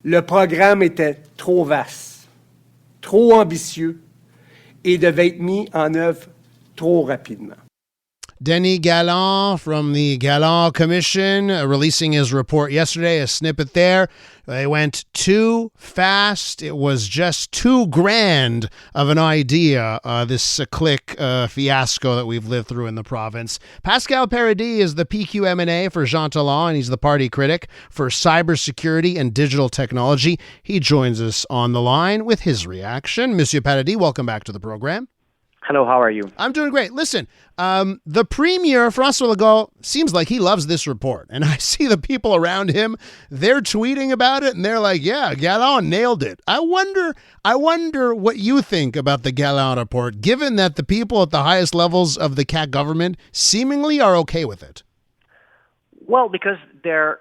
Le programme était trop vaste, trop ambitieux et devait être mis en œuvre trop rapidement. Denis Gallant from the Gallant Commission releasing his report yesterday, a snippet there. They went too fast. It was just too grand of an idea, this SAAQclic fiasco that we've lived through in the province. Pascal Paradis is the PQMNA for Jean-Talon, and he's the party critic for cybersecurity and digital technology. He joins us on the line with his reaction. Monsieur Paradis, welcome back to the program. Hello, how are you? I'm doing great. Listen, the Premier, François Legault, seems like he loves this report. And I see the people around him, they're tweeting about it, and they're like, yeah, Gallant nailed it. I wonder what you think about the Gallant report, given that the people at the highest levels of the CAQ government seemingly are okay with it. Well, because they're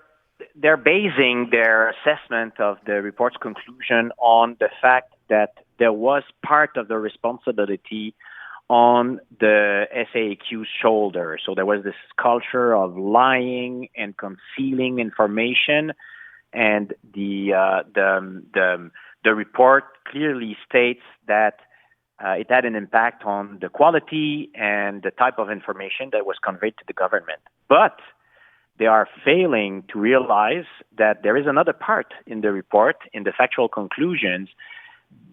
basing their assessment of the report's conclusion on the fact that there was part of the responsibility on the SAAQ's shoulder. So there was this culture of lying and concealing information, and the report clearly states that it had an impact on the quality and the type of information that was conveyed to the government. But they are failing to realize that there is another part in the report, in the factual conclusions,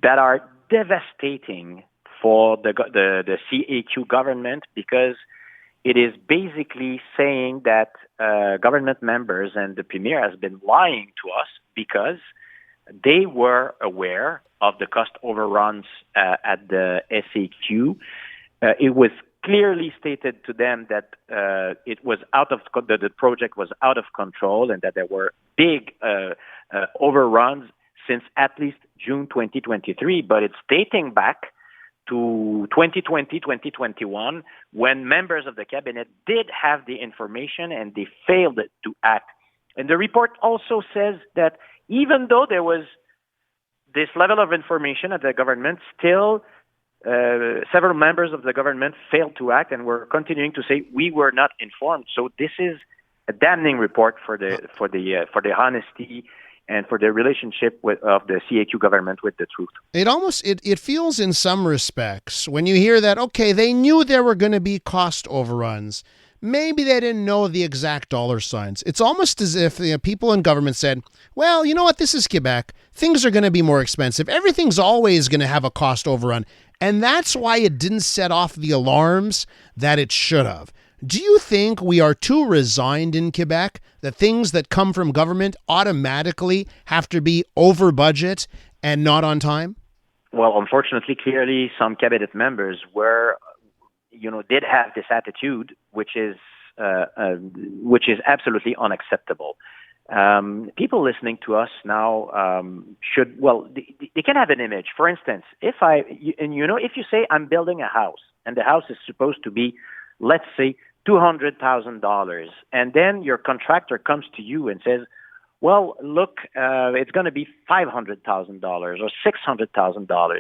that are devastating for the SAAQ government, because it is basically saying that government members and the Premier has been lying to us because they were aware of the cost overruns at the SAAQ. It was clearly stated to them that it was the project was out of control and that there were big overruns since at least June 2023, but it's dating back to 2020, 2021, when members of the cabinet did have the information and they failed to act. And the report also says that even though there was this level of information at the government, still several members of the government failed to act and were continuing to say we were not informed. So this is a damning report for the honesty and for the relationship of the SAAQ government with the truth. It feels in some respects, when you hear that, okay, they knew there were going to be cost overruns. Maybe they didn't know the exact dollar signs. It's almost as if people in government said, well, you know what, this is Quebec. Things are going to be more expensive. Everything's always going to have a cost overrun. And that's why it didn't set off the alarms that it should have. Do you think we are too resigned in Quebec that things that come from government automatically have to be over budget and not on time? Well, unfortunately, clearly some cabinet members did have this attitude, which is absolutely unacceptable. People listening to us now they can have an image. For instance, if you say I'm building a house and the house is supposed to be, let's say, $200,000, and then your contractor comes to you and says, well, look, it's going to be $500,000 or $600,000.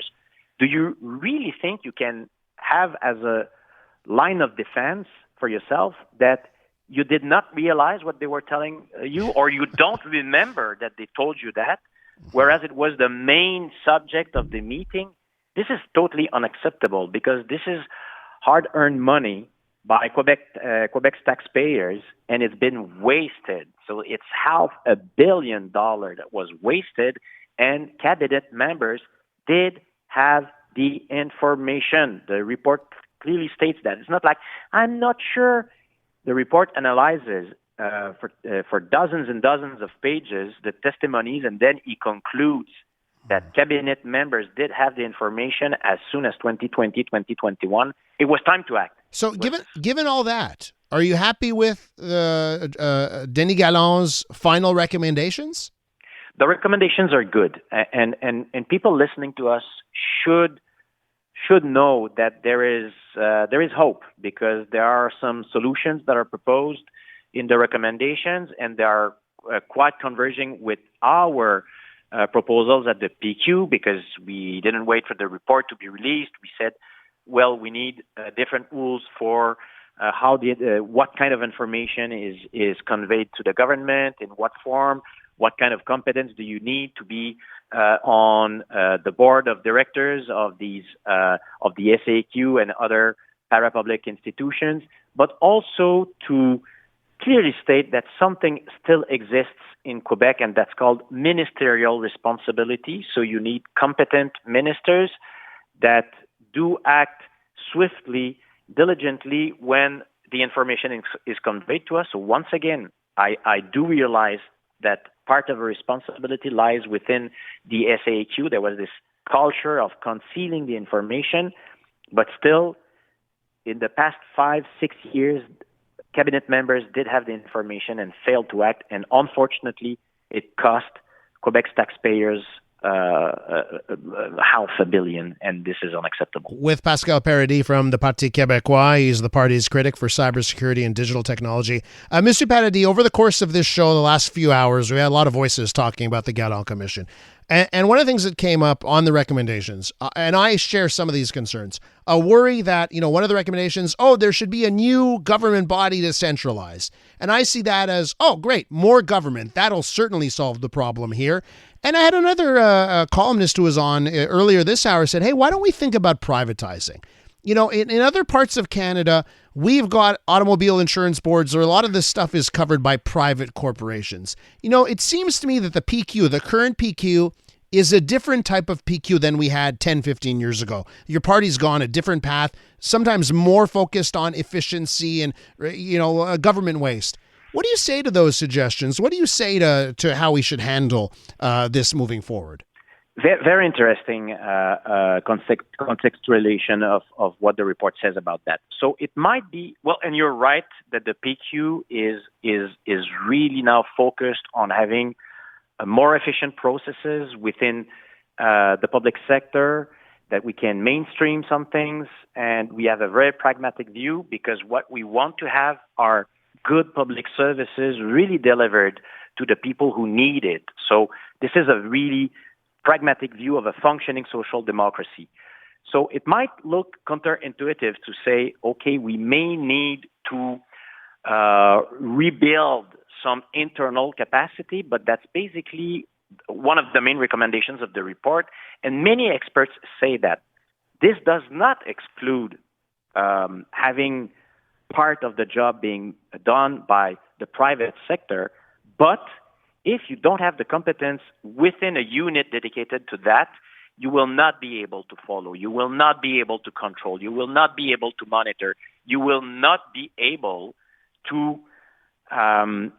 Do you really think you can have as a line of defense for yourself that you did not realize what they were telling you, or you don't remember that they told you that, whereas it was the main subject of the meeting? This is totally unacceptable, because this is hard-earned money by Quebec's taxpayers, and it's been wasted. So it's $500 million that was wasted, and cabinet members did have the information. The report clearly states that. It's not like, I'm not sure. The report analyzes for dozens and dozens of pages the testimonies, and then he concludes that cabinet members did have the information as soon as 2020, 2021. It was time to act. So given all that, are you happy with Denis Gallant's final recommendations? The recommendations are good, and people listening to us should know that there is hope, because there are some solutions that are proposed in the recommendations, and they are quite converging with our proposals at the PQ, because we didn't wait for the report to be released. We said, well, we need different rules for what kind of information is conveyed to the government, in what form, What kind of competence do you need to be on the board of directors of these of the SAAQ and other parapublic institutions, but also to clearly state that something still exists in Quebec, and that's called ministerial responsibility. So you need competent ministers that do act swiftly, diligently when the information is conveyed to us. So once again, I do realize that part of the responsibility lies within the SAAQ. There was this culture of concealing the information, but still, in the past 5-6 years, cabinet members did have the information and failed to act, and unfortunately, it cost Quebec's taxpayers $500 million, and this is unacceptable. With Pascal Paradis from the Parti Quebecois, he's the party's critic for cybersecurity and digital technology. Mr. Paradis, over the course of this show, the last few hours, we had a lot of voices talking about the Gallant Commission. And one of the things that came up on the recommendations, and I share some of these concerns, a worry that, one of the recommendations, there should be a new government body to centralize. And I see that as, great, more government. That'll certainly solve the problem here. And I had another columnist who was on earlier this hour said, hey, why don't we think about privatizing? In other parts of Canada, we've got automobile insurance boards, or a lot of this stuff is covered by private corporations. It seems to me that the PQ, the current PQ, is a different type of PQ than we had 10, 15 years ago. Your party's gone a different path, sometimes more focused on efficiency and, government waste. What do you say to those suggestions? What do you say to how we should handle this moving forward? Very interesting contextualization of what the report says about that. So it might be, and you're right that the PQ is really now focused on having more efficient processes within the public sector, that we can mainstream some things, and we have a very pragmatic view, because what we want to have are good public services really delivered to the people who need it. So this is a really pragmatic view of a functioning social democracy. So it might look counterintuitive to say, okay, we may need to rebuild some internal capacity, but that's basically one of the main recommendations of the report. And many experts say that this does not exclude having part of the job being done by the private sector, but if you don't have the competence within a unit dedicated to that, you will not be able to follow, you will not be able to control, you will not be able to monitor, you will not be able to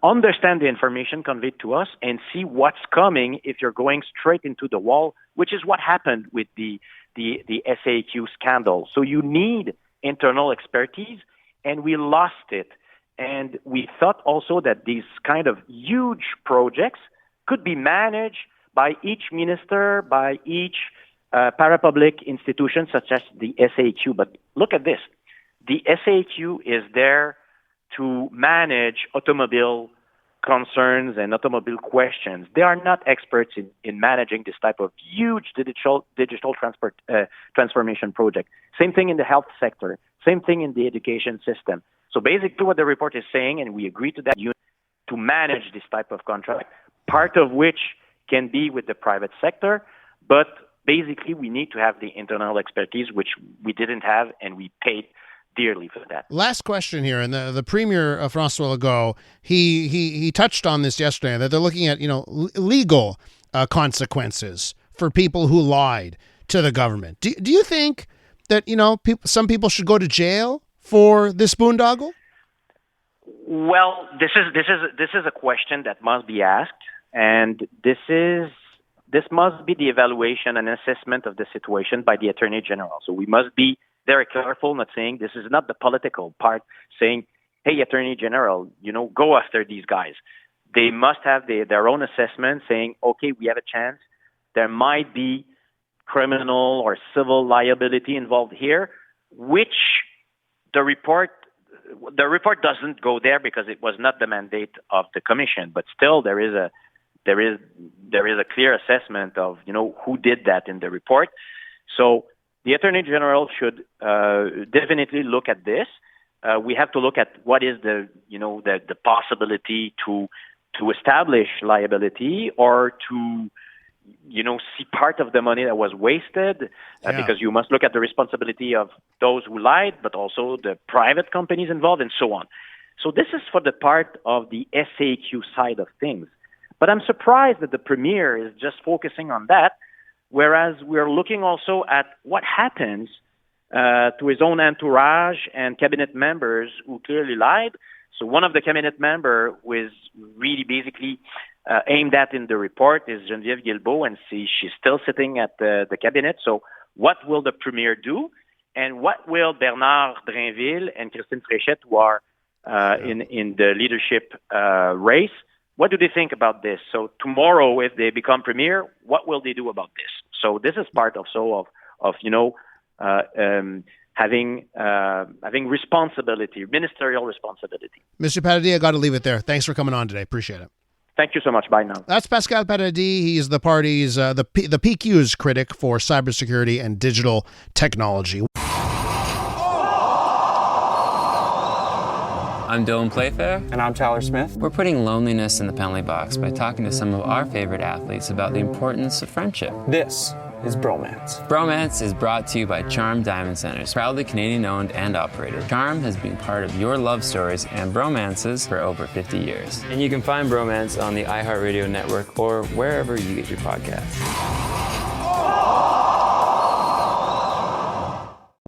understand the information conveyed to us and see what's coming if you're going straight into the wall, which is what happened with the SAAQ scandal. So you need internal expertise, and we lost it. And we thought also that these kind of huge projects could be managed by each minister, by each parapublic institution, such as the SAAQ. But look at this. The SAAQ is there to manage automobile concerns and automobile questions. They are not experts in managing this type of huge digital transformation project. Same thing in the health sector. Same thing in the education system. So basically what the report is saying, and we agree to that, to manage this type of contract, part of which can be with the private sector, but basically we need to have the internal expertise, which we didn't have, and we paid dearly for that. Last question here, and the Premier, François Legault, he touched on this yesterday, that they're looking at legal consequences for people who lied to the government. Do you think that some people should go to jail for this boondoggle? Well, this is a question that must be asked, and this must be the evaluation and assessment of the situation by the Attorney General. So we must be very careful, not saying this is not the political part, saying, hey, Attorney General, go after these guys. They must have their own assessment saying, okay, we have a chance. There might be criminal or civil liability involved here, which the report doesn't go there because it was not the mandate of the commission. But still, there is a clear assessment of who did that in the report. So the Attorney General should definitely look at this. We have to look at what is the possibility to to establish liability or to, see part of the money that was wasted, because you must look at the responsibility of those who lied, but also the private companies involved and so on. So this is for the part of the SAAQ side of things. But I'm surprised that the Premier is just focusing on that, whereas we're looking also at what happens to his own entourage and cabinet members who clearly lied. So one of the cabinet members who is really basically aimed at in the report is Geneviève Guilbeault, and she's still sitting at the cabinet. So what will the Premier do? And what will Bernard Drinville and Christine Fréchette, who are in the leadership race, what do they think about this? So tomorrow, if they become Premier, what will they do about this? So this is part also of having responsibility, ministerial responsibility. Mr. Paradis, I got to leave it there. Thanks for coming on today. Appreciate it. Thank you so much. Bye now. That's Pascal Paradis. He's the party's, the PQ's critic for cybersecurity and digital technology. I'm Dylan Playfair. And I'm Tyler Smith. We're putting loneliness in the penalty box by talking to some of our favorite athletes about the importance of friendship. This is Bromance. Bromance is brought to you by Charm Diamond Centers, proudly Canadian-owned and operated. Charm has been part of your love stories and bromances for over 50 years. And you can find Bromance on the iHeartRadio network or wherever you get your podcasts.